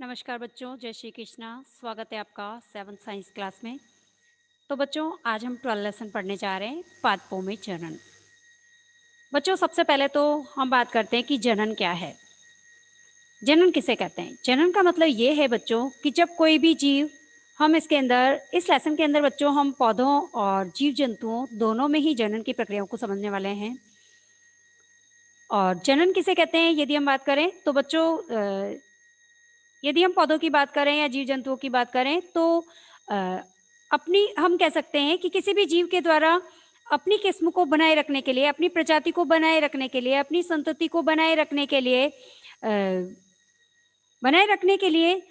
नमस्कार बच्चों, जय श्री कृष्णा। स्वागत है आपका 7th साइंस क्लास में। तो बच्चों, आज हम 12 लेसन पढ़ने जा रहे हैं, पादपों में जनन। बच्चों, सबसे पहले तो हम बात करते हैं कि जनन क्या है। जनन किसे कहते हैं? जनन का मतलब ये है बच्चों कि जब कोई भी जीव, हम इसके अंदर इस लेसन के अंदर बच्चों हम पौधों और जीव जंतुओं दोनों में ही जनन की प्रक्रियाओं को समझने वाले हैं। और जनन किसे कहते हैं यदि हम बात करें तो बच्चों, यदि हम पौधों की बात करें या जीव जंतुओं की बात करें तो अ, अपनी हम कह सकते हैं कि किसी भी जीव के द्वारा अपनी किस्म को बनाए रखने के लिए, अपनी प्रजाति को बनाए रखने के लिए, अपनी संतति को बनाए रखने के लिए बनाए रखने के लिए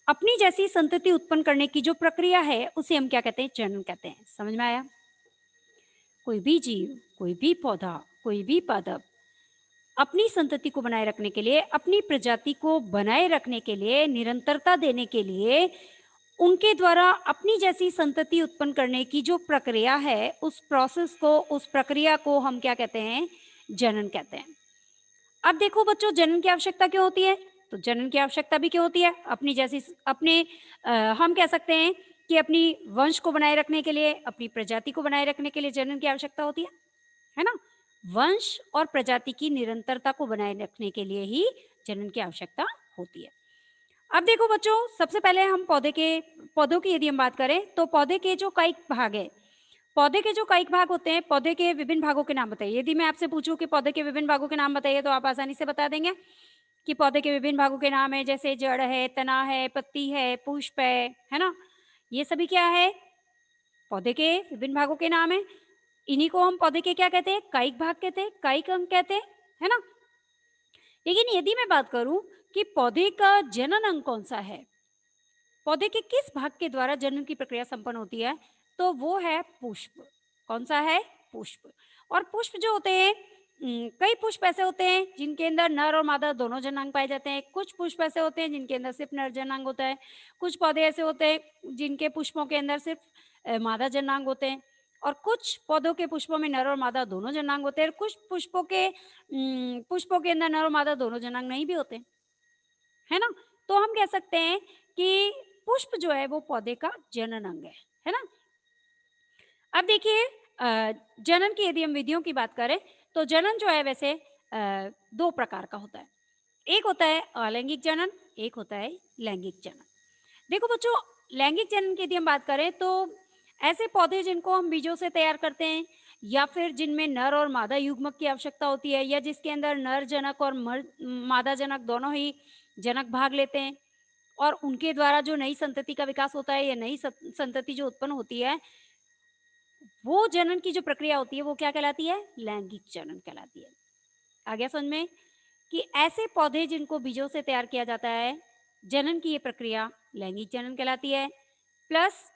अपनी जैसी संतति उत्पन्न करने की जो प्रक्रिया है उसे हम क्या कहते हैं? जनन कहते हैं। समझ में आया? कोई भी जीव, कोई भी पौधा, कोई भी पादप अपनी संतति को बनाए रखने के लिए, अपनी प्रजाति को बनाए रखने के लिए, निरंतरता देने के लिए उनके द्वारा अपनी जैसी संतति उत्पन्न करने की जो प्रक्रिया है, उस प्रोसेस को, उस प्रक्रिया को हम क्या कहते हैं? जनन कहते हैं। अब देखो बच्चों, जनन की आवश्यकता क्यों होती है? तो जनन की आवश्यकता भी क्यों होती है? अपनी जैसी अपने हम कह सकते हैं कि अपनी वंश को बनाए रखने के लिए, अपनी प्रजाति को बनाए रखने के लिए जनन की आवश्यकता होती है ना? वंश और प्रजाति की निरंतरता को बनाए रखने के लिए ही जनन की आवश्यकता होती है। अब देखो बच्चों, सबसे पहले हम पौधों की यदि हम बात करें तो पौधे के जो कायिक भाग है, पौधे के जो कायिक भाग होते हैं, पौधे के विभिन्न भागों के नाम बताइए। यदि मैं आपसे पूछूं कि पौधे के विभिन्न भागों के नाम बताइए तो आप आसानी से बता देंगे कि पौधे के विभिन्न भागों के नाम है, जैसे जड़ है, तना है, पत्ती है, पुष्प है ना? ये सभी क्या है? पौधे के विभिन्न भागों के नाम है। इन्हीं को हम पौधे के क्या कहते हैं? कायिक भाग कहते हैं, कायिक अंग कहते हैं, है ना? लेकिन यदि मैं बात करूं कि पौधे का जनन अंग कौन सा है, पौधे के किस भाग के द्वारा जनन की प्रक्रिया संपन्न होती है, तो वो है पुष्प। कौन सा है? पुष्प। और पुष्प जो होते हैं, कई पुष्प ऐसे होते हैं जिनके अंदर नर और मादा दोनों जनांग पाए जाते हैं। कुछ पुष्प ऐसे होते हैं जिनके अंदर सिर्फ नर जनांग होता है। कुछ पौधे ऐसे होते हैं जिनके पुष्पों के अंदर सिर्फ मादा जनांग होते हैं। और कुछ पौधों के पुष्पों में नर और मादा दोनों जनांग होते हैं। और कुछ पुष्पों के अंदर नर और मादा दोनों जनांग नहीं भी होते, है ना? तो हम कह सकते हैं कि पुष्प जो है वो पौधे का जनन अंग है ना? अब देखिए, जनन की यदि हम विधियों की बात करें तो जनन जो है वैसे दो प्रकार का होता है। एक होता है अलैंगिक जनन, एक होता है लैंगिक जनन। देखो बच्चों, लैंगिक जनन की यदि हम बात करें तो ऐसे पौधे जिनको हम बीजों से तैयार करते हैं, या फिर जिनमें नर और मादा युग्मक की आवश्यकता होती है, या जिसके अंदर नर जनक और मादा जनक दोनों ही जनक भाग लेते हैं, और उनके द्वारा जो नई संतति का विकास होता है या नई संतति जो उत्पन्न होती है, वो जनन की जो प्रक्रिया होती है वो क्या कहलाती है? लैंगिक जनन कहलाती है। आ गया समझ में कि ऐसे पौधे जिनको बीजों से तैयार किया जाता है, जनन की ये प्रक्रिया लैंगिक जनन कहलाती है। प्लस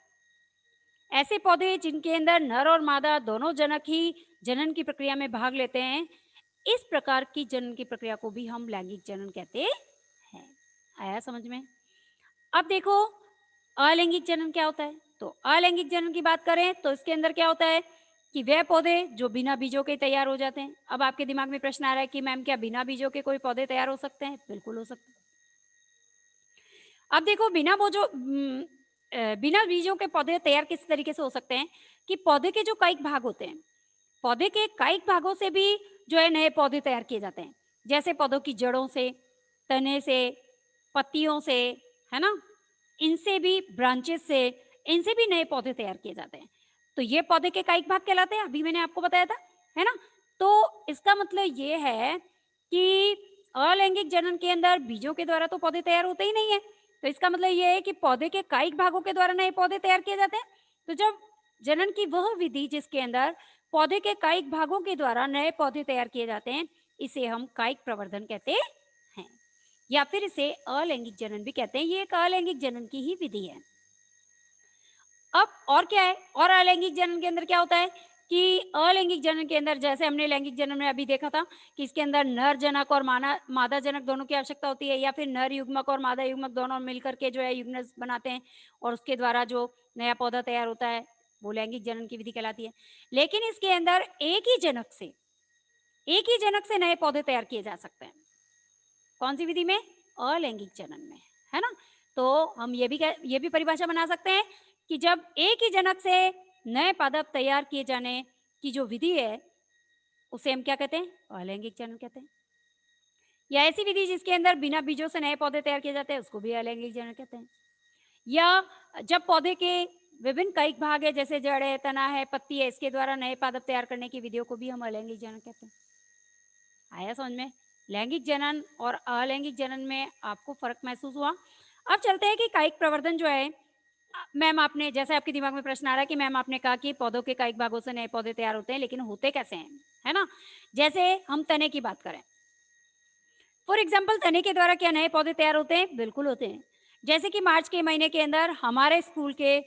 ऐसे पौधे जिनके अंदर नर और मादा दोनों जनक ही जनन की प्रक्रिया में भाग लेते हैं, इस प्रकार की जनन की प्रक्रिया को भी हम लैंगिक जनन कहते हैं। आया समझ में? अब देखो, अलैंगिक जनन क्या होता है? तो अलैंगिक जनन की बात करें तो इसके अंदर क्या होता है कि वह पौधे जो बिना बीजों के तैयार हो जाते हैं। अब आपके दिमाग में प्रश्न आ रहा है कि मैम, क्या बिना बीजों के कोई पौधे तैयार हो सकते हैं? बिल्कुल हो सकते हैं। अब देखो, बिना बीजों के पौधे तैयार किस तरीके से हो सकते हैं कि पौधे के जो कायिक भाग होते हैं, पौधे के कायिक भागों से भी जो है नए पौधे तैयार किए जाते हैं। जैसे पौधों की जड़ों से, तने से, पत्तियों से, है ना? इनसे भी, ब्रांचेस से, इनसे भी नए पौधे तैयार किए जाते हैं। तो ये पौधे के कायिक भाग कहलाते हैं, अभी मैंने आपको बताया था, है ना? तो इसका मतलब ये है कि अलैंगिक जनन के अंदर बीजों के द्वारा तो पौधे तैयार होते ही नहीं है। तो इसका मतलब ये है कि पौधे के कायिक भागों के द्वारा नए पौधे तैयार किए जाते हैं। तो जब जनन की वह विधि जिसके अंदर पौधे के कायिक भागों के द्वारा नए पौधे तैयार किए जाते हैं, इसे हम कायिक प्रवर्धन कहते हैं, या फिर इसे अलैंगिक जनन भी कहते हैं। ये एक अलैंगिक जनन की ही विधि है। अब और क्या है? और अलैंगिक जनन के अंदर क्या होता है कि अलैंगिक जनन के अंदर, जैसे हमने लैंगिक जनन में अभी देखा था कि इसके अंदर नर जनक और मादा जनक दोनों की आवश्यकता होती है, या फिर नर युग्मक और मादा युग्मक दोनों मिलकर के जो है युग्मनज बनाते हैं, और उसके द्वारा जो नया पौधा तैयार होता है वो लैंगिक जनन की विधि कहलाती है। लेकिन इसके अंदर एक ही जनक से नए पौधे तैयार किए जा सकते हैं। कौन सी विधि में? अलैंगिक जनन में, है ना? तो हम ये भी परिभाषा बना सकते हैं कि जब एक ही जनक से नए पादप तैयार किए जाने की जो विधि है, उसे हम क्या कहते हैं? अलैंगिक जनन कहते हैं। या ऐसी विधि जिसके अंदर बिना बीजों से नए पौधे तैयार किए जाते हैं, उसको भी अलैंगिक जनन कहते हैं। या जब पौधे के विभिन्न कईक भाग है, जैसे जड़ है, तना है, पत्ती है, इसके द्वारा नए पादप तैयार करने की विधियों को भी हम अलैंगिक जनन कहते हैं। आया समझ में? लैंगिक जनन और अलैंगिक जनन में आपको फ़र्क महसूस हुआ? अब चलते हैं कि कायिक प्रवर्धन जो है मैम आपने जैसे आपके दिमाग में प्रश्न आ रहा है कि मैम आपने कहा कि पौधों के कायिक भागों से नए पौधे तैयार होते हैं, लेकिन होते कैसे हैं? है ना? जैसे हम तने की बात करें। फॉर एग्जाम्पल तने के द्वारा क्या नए पौधे तैयार होते हैं? बिल्कुल होते हैं। जैसे कि मार्च के महीने के अंदर हमारे स्कूल के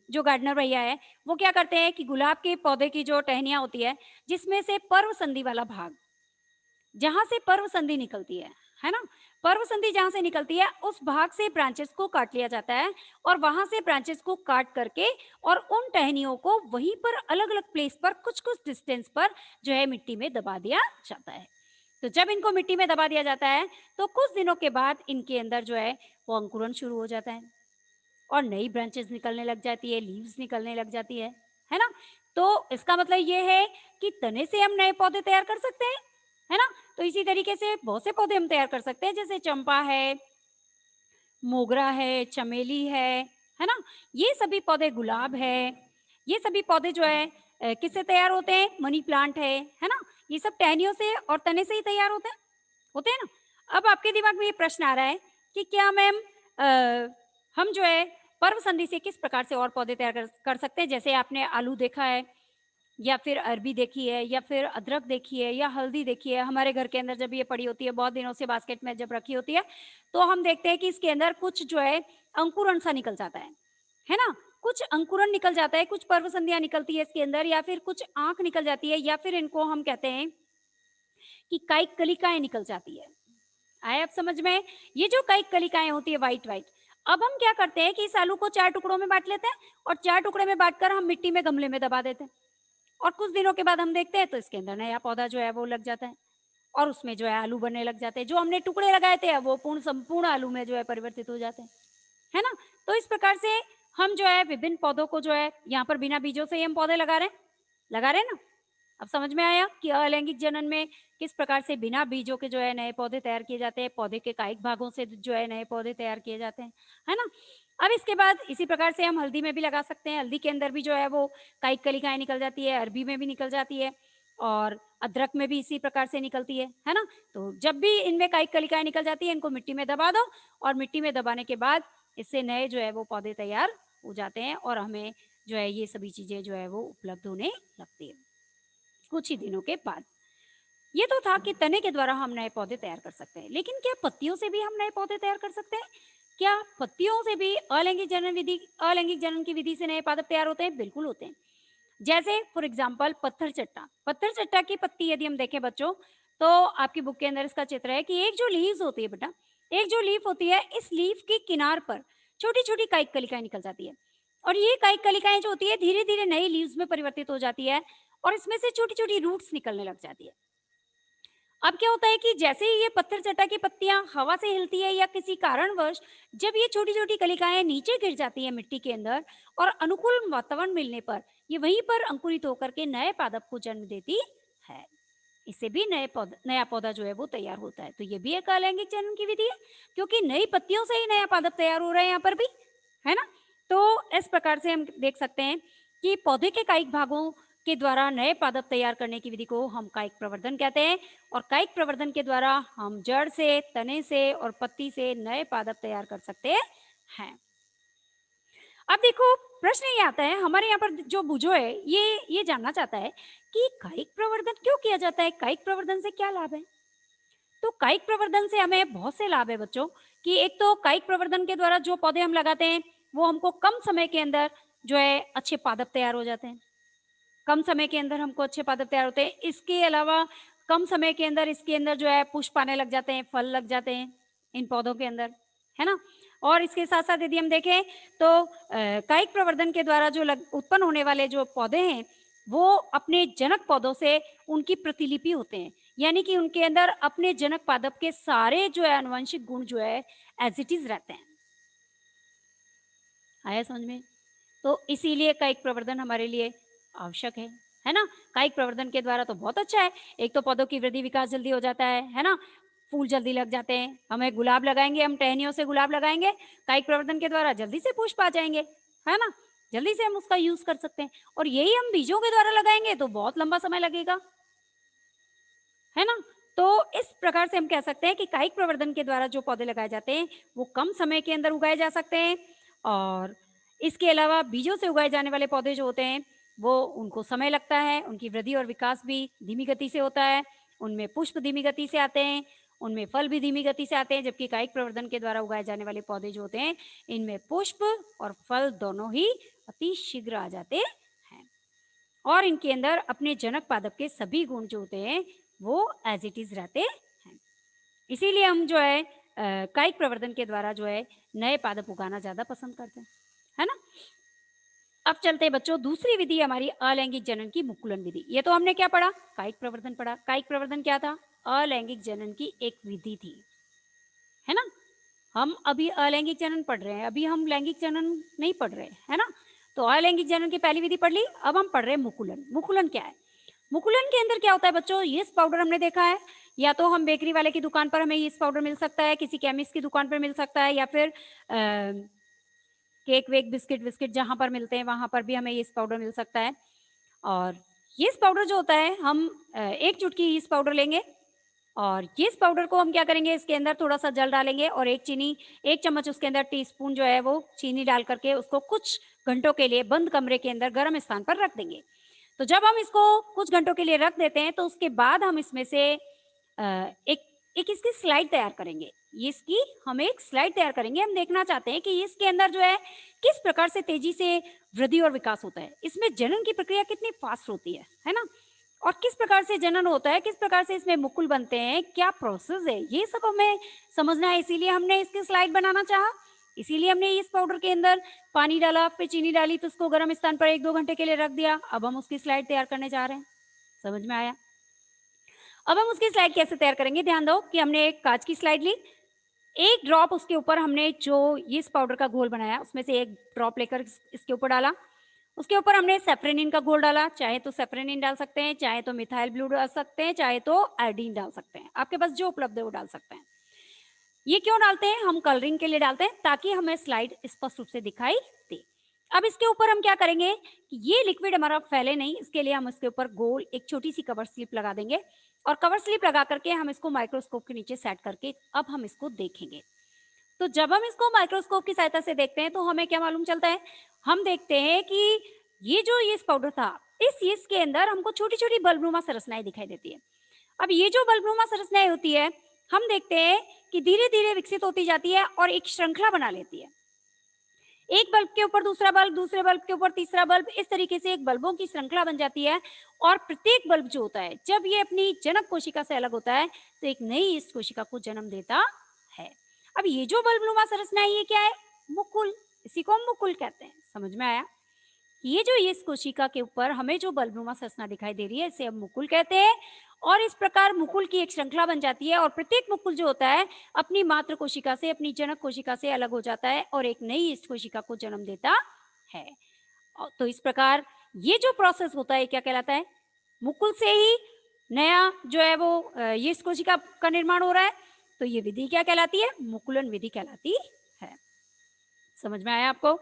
जो गार्डनर भैया है, वो क्या करते हैं कि गुलाब के पौधे की जो टहनियाँ होती है, जिसमें से पर्व संधि वाला भाग, जहाँ से पर्व संधि निकलती है ना? पर्व संधि जहाँ से निकलती है, उस भाग से ब्रांचेस को काट लिया जाता है और वहाँ से ब्रांचेस को काट करके और उन टहनियों को वहीं पर अलग-अलग प्लेस पर कुछ-कुछ डिस्टेंस पर जो है मिट्टी में दबा दिया जाता है। तो जब इनको मिट्टी में दबा दिया जाता है, तो कुछ दिनों के बाद इनके अंदर जो है वो अंकुरन शुरू हो जाता है और नई ब्रांचेस निकलने लग जाती है, लीव्स निकलने लग जाती है ना? तो इसका मतलब ये है कि तने से हम नए पौधे तैयार कर सकते हैं, है ना? तो इसी तरीके से बहुत से पौधे हम तैयार कर सकते हैं, जैसे चंपा है, मोगरा है, चमेली है ना? ये सभी पौधे गुलाब है, ये सभी पौधे जो है किससे तैयार होते हैं? मनी प्लांट है ना? ये सब टहनियों से और तने से ही तैयार होते हैं ना? अब आपके दिमाग में ये प्रश्न आ रहा है कि क्या मैम हम जो है पर्व संधि से किस प्रकार से और पौधे तैयार कर सकते हैं? जैसे आपने आलू देखा है या फिर अरबी देखी है या फिर अदरक देखी है या हल्दी देखी है, हमारे घर के अंदर जब ये पड़ी होती है बहुत दिनों से बास्केट में जब रखी होती है, तो हम देखते हैं कि इसके अंदर कुछ जो है अंकुरन सा निकल जाता है ना? कुछ अंकुरन निकल जाता है, कुछ पर्व संधियाँ निकलती है इसके अंदर या फिर कुछ आँख निकल जाती है या फिर इनको हम कहते हैं कि कायिक कलिकाएँ निकल जाती है। आया अब समझ में? ये जो कायिक कलिकाएँ होती है व्हाइट-व्हाइट, अब हम क्या करते हैं कि इस आलू को 4 टुकड़ों में बाँट लेते हैं और 4 टुकड़े में बाँटकर हम मिट्टी में गमले में दबा देते हैं। और कुछ दिनों के बाद हम देखते हैं तो इसके अंदर नया पौधा जो है वो लग जाता है और उसमें जो है आलू बनने लग जाते हैं। जो हमने टुकड़े लगाए थे अब वो पूर्ण संपूर्ण आलू में जो है परिवर्तित हो जाते हैं, है ना? तो इस प्रकार से हम जो है विभिन्न पौधों को जो है यहाँ पर बिना बीजों से ही हम पौधे लगा रहे हैं ना? अब समझ में आया कि अलैंगिक जनन में किस प्रकार से बिना बीजों के जो है नए पौधे तैयार किए जाते हैं, पौधे के कायिक भागों से जो है नए पौधे तैयार किए जाते हैं, है ना? अब इसके बाद इसी प्रकार से हम हल्दी में भी लगा सकते हैं, हल्दी के अंदर भी जो है वो कायिक कलिकाएँ निकल जाती है, अरबी में भी निकल जाती है और अदरक में भी इसी प्रकार से निकलती है ना? तो जब भी इनमें कायिक कलिकाएँ निकल जाती है, इनको मिट्टी में दबा दो और मिट्टी में दबाने के बाद इससे नए जो है वो पौधे तैयार हो जाते हैं और हमें जो है ये सभी चीज़ें जो है वो उपलब्ध होने लगती है, कुछ ही दिनों के बाद। ये तो था कि तने के द्वारा हम नए पौधे तैयार कर सकते हैं, लेकिन क्या पत्तियों से भी हम नए पौधे तैयार कर सकते हैं? क्या पत्तियों से भी अलैंगिक जनन की विधि से नए पादप तैयार होते हैं? बिल्कुल होते हैं। जैसे फॉर एग्जाम्पल पत्थर चट्टा की पत्ती यदि हम देखें बच्चों, तो आपकी बुक के अंदर इसका चित्र है कि एक जो लीव्स होती है बेटा, एक जो लीफ होती है, इस लीफ की किनार पर छोटी-छोटी कायिक कलिकाएँ निकल जाती है और ये कायिक कलिकाएँ जो होती है धीरे-धीरे नई लीव्स में परिवर्तित हो जाती है और इसमें से छोटी-छोटी रूट्स निकलने लग जाती है। अब क्या होता है कि जैसे ही ये पत्थर चट्टा की पत्तियां हवा से हिलती है या किसी कारणवश जब ये छोटी छोटी कलिकाएं नीचे गिर जाती है मिट्टी के अंदर और अनुकूल वातावरण मिलने पर ये वहीं पर अंकुरित होकर के नए पादप को जन्म देती है। इससे भी नया पौधा जो है वो तैयार होता है। तो ये भी एक अलैंगिक जनन की विधि है क्योंकि नई पत्तियों से ही नया पादप तैयार हो रहा है यहाँ पर भी, है ना? तो इस प्रकार से हम देख सकते हैं कि पौधे के कायिक भागों के द्वारा नए पादप तैयार करने की विधि को हम कायिक प्रवर्धन कहते हैं और कायिक प्रवर्धन के द्वारा हम जड़ से, तने से और पत्ती से नए पादप तैयार कर सकते हैं। अब देखो प्रश्न ये आता है हमारे यहाँ पर जो बुझो है ये जानना चाहता है कि कायिक प्रवर्धन क्यों किया जाता है, कायिक प्रवर्धन से क्या लाभ है? तो कायिक प्रवर्धन से हमें बहुत से लाभ है बच्चों कि एक तो कायिक प्रवर्धन के द्वारा जो पौधे हम लगाते हैं वो हमको कम समय के अंदर जो है अच्छे पादप तैयार हो जाते हैं। कम समय के अंदर हमको अच्छे पादप तैयार होते हैं। इसके अलावा कम समय के अंदर इसके अंदर जो है पुष्प आने लग जाते हैं, फल लग जाते हैं इन पौधों के अंदर, है ना? और इसके साथ-साथ यदि हम देखें तो कायिक प्रवर्धन के द्वारा जो उत्पन्न होने वाले जो पौधे हैं, वो अपने जनक पौधों से उनकी प्रतिलिपि होते हैं। यानी कि उनके अंदर अपने जनक पादप के सारे जो है आनुवंशिक गुण जो है एज इट इज रहते हैं। आया समझ में? तो इसीलिए कायिक प्रवर्धन हमारे लिए आवश्यक है ना? कायिक प्रवर्धन के द्वारा तो बहुत अच्छा है। एक तो पौधों की वृद्धि विकास जल्दी हो जाता है ना? फूल जल्दी लग जाते हैं। हमें गुलाब लगाएँगे, हम टहनियों से गुलाब लगाएँगे, कायिक प्रवर्धन के द्वारा जल्दी से पुष्प आ जाएँगे, है ना? जल्दी से हम उसका यूज़ कर सकते हैं और यही हम बीजों के द्वारा लगाएँगे तो बहुत लंबा समय लगेगा, है ना? तो इस प्रकार से हम कह सकते हैं कि कायिक प्रवर्धन के द्वारा जो पौधे लगाए जाते हैं, वो कम समय के अंदर उगाए जा सकते हैं और इसके अलावा बीजों से उगाए जाने वाले पौधे जो होते हैं, वो उनको समय लगता है, उनकी वृद्धि और विकास भी धीमी गति से होता है, उनमें पुष्प धीमी गति से आते हैं, उनमें फल भी धीमी गति से आते हैं, जबकि कायिक प्रवर्धन के द्वारा उगाए जाने वाले पौधे जो होते हैं, इनमें पुष्प और फल दोनों ही अति शीघ्र आ जाते हैं। और इनके अंदर अपने जनक पादप के सभी गुण जो होते हैं वो एज इट इज रहते हैं। इसीलिए हम जो है कायिक प्रवर्धन के द्वारा जो है नए पादप उगाना ज्यादा पसंद करते हैं, है ना? अब चलते हैं बच्चों, दूसरी विधि हमारी अलैंगिक जनन की मुकुलन विधि। ये तो हमने क्या पढ़ा? कायिक प्रवर्धन पढ़ा। कायिक प्रवर्धन क्या था? अलैंगिक जनन की एक विधि थी, है ना? हम अभी अलैंगिक जनन पढ़ रहे हैं, अभी हम लैंगिक जनन नहीं पढ़ रहे, है ना? तो अलैंगिक जनन की पहली विधि पढ़ ली, अब हम पढ़ रहे हैं मुकुलन। मुकुलन क्या है? मुकुलन के अंदर क्या होता है बच्चों? यीस्ट पाउडर हमने देखा है, या तो हम बेकरी वाले की दुकान पर हमें यीस्ट पाउडर मिल सकता है, किसी केमिस्ट की दुकान पर मिल सकता है, या फिर केक वेक बिस्किट विस्किट जहाँ पर मिलते हैं वहाँ पर भी हमें यीस्ट पाउडर मिल सकता है। और यीस्ट पाउडर जो होता है, हम एक चुटकी यीस्ट पाउडर लेंगे और यीस्ट पाउडर को हम क्या करेंगे, इसके अंदर थोड़ा-सा जल डालेंगे और एक चम्मच उसके अंदर टीस्पून जो है वो चीनी डाल कर के उसको कुछ घंटों के लिए बंद कमरे के अंदर गर्म स्थान पर रख देंगे। तो जब हम इसको कुछ घंटों के लिए रख देते हैं तो उसके बाद हम इसमें से एक एक इसकी स्लाइड तैयार करेंगे। ये इसकी हम एक स्लाइड तैयार करेंगे। हम देखना चाहते हैं कि इसके अंदर जो है किस प्रकार से तेज़ी से वृद्धि और विकास होता है। इसमें जनन की प्रक्रिया कितनी फ़ास्ट होती है ना? और किस प्रकार से जनन होता है, किस प्रकार से इसमें मुकुल बनते हैं, क्या प्रोसेस है, ये सब हमें समझना है। इसीलिए हमने इसकी स्लाइड बनाना चाहा। इसीलिए हमने इस पाउडर के अंदर पानी डाला, फिर चीनी डाली, तो उसको गर्म स्थान पर 1-2 घंटे के लिए रख दिया। अब हम उसकी स्लाइड तैयार करने जा रहे हैं। समझ में आया? अब हम उसकी स्लाइड कैसे तैयार करेंगे? ध्यान दो कि हमने एक काँच की स्लाइड ली, 1 ड्रॉप उसके ऊपर हमने जो यीस्ट पाउडर का घोल बनाया, उसमें से 1 ड्रॉप लेकर इसके ऊपर डाला। उसके ऊपर हमने सैफरनिन का घोल डाला, चाहे तो सैफरनिन डाल सकते हैं, चाहे तो मिथाइल ब्लू डाल सकते हैं, चाहे तो आयोडीन डाल सकते हैं। आपके पास जो उपलब्ध है वो डाल सकते हैं। ये क्यों डालते हैं? हम कलरिंग के लिए डालते हैं ताकि हमें स्लाइड स्पष्ट रूप से दिखाई दे। अब इसके ऊपर हम क्या करेंगे कि ये लिक्विड हमारा फैले नहीं, इसके लिए हम इसके ऊपर गोल एक छोटी सी कवर स्लिप लगा देंगे और कवर स्लिप लगा करके हम इसको माइक्रोस्कोप के नीचे सेट करके अब हम इसको देखेंगे। तो जब हम इसको माइक्रोस्कोप की सहायता से देखते हैं तो हमें क्या मालूम चलता है? हम देखते हैं कि ये जो यीस्ट पाउडर था, इस यीस्ट के अंदर हमको छोटी-छोटी बल्बनुमा संरचनाएं दिखाई देती है। अब ये जो बल्बनुमा संरचनाएं होती है, हम देखते हैं कि धीरे-धीरे विकसित होती जाती है और एक श्रृंखला बना लेती है। एक बल्ब के ऊपर दूसरा बल्ब, दूसरे बल्ब के ऊपर तीसरा बल्ब, इस तरीके से एक बल्बों की श्रृंखला बन जाती है और प्रत्येक बल्ब जो होता है, जब ये अपनी जनक कोशिका से अलग होता है, तो एक नई यीस्ट कोशिका को जन्म देता है। अब ये जो बल्बनुमा संरचना है, ये क्या है? मुकुल। इसी को हम मुकुल कहते हैं। समझ में आया? ये जो यीस्ट कोशिका के ऊपर हमें जो बल्बनुमा संरचना दिखाई दे रही है, इसे हम मुकुल कहते हैं और इस प्रकार मुकुल की एक श्रृंखला बन जाती है और प्रत्येक मुकुल जो होता है अपनी मातृ कोशिका से, अपनी जनक कोशिका से अलग हो जाता है और एक नई यीस्ट कोशिका को जन्म देता है। तो इस प्रकार ये जो प्रोसेस होता है क्या कहलाता है? मुकुल से ही नया जो है वो यीस्ट कोशिका का निर्माण हो रहा है। तो ये विधि क्या कहलाती है? मुकुलन विधि कहलाती है। समझ में आया आपको?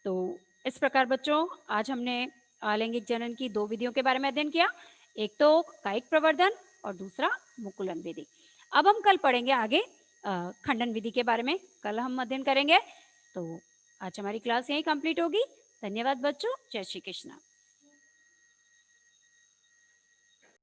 तो इस प्रकार बच्चों, आज हमने अलैंगिक जनन की 2 विधियों के बारे में अध्ययन किया। एक तो कायिक प्रवर्धन और दूसरा मुकुलन विधि। अब हम कल पढ़ेंगे आगे खंडन विधि के बारे में, कल हम अध्ययन करेंगे। तो आज हमारी क्लास यहीं कंप्लीट होगी। धन्यवाद बच्चों। जय श्री कृष्ण।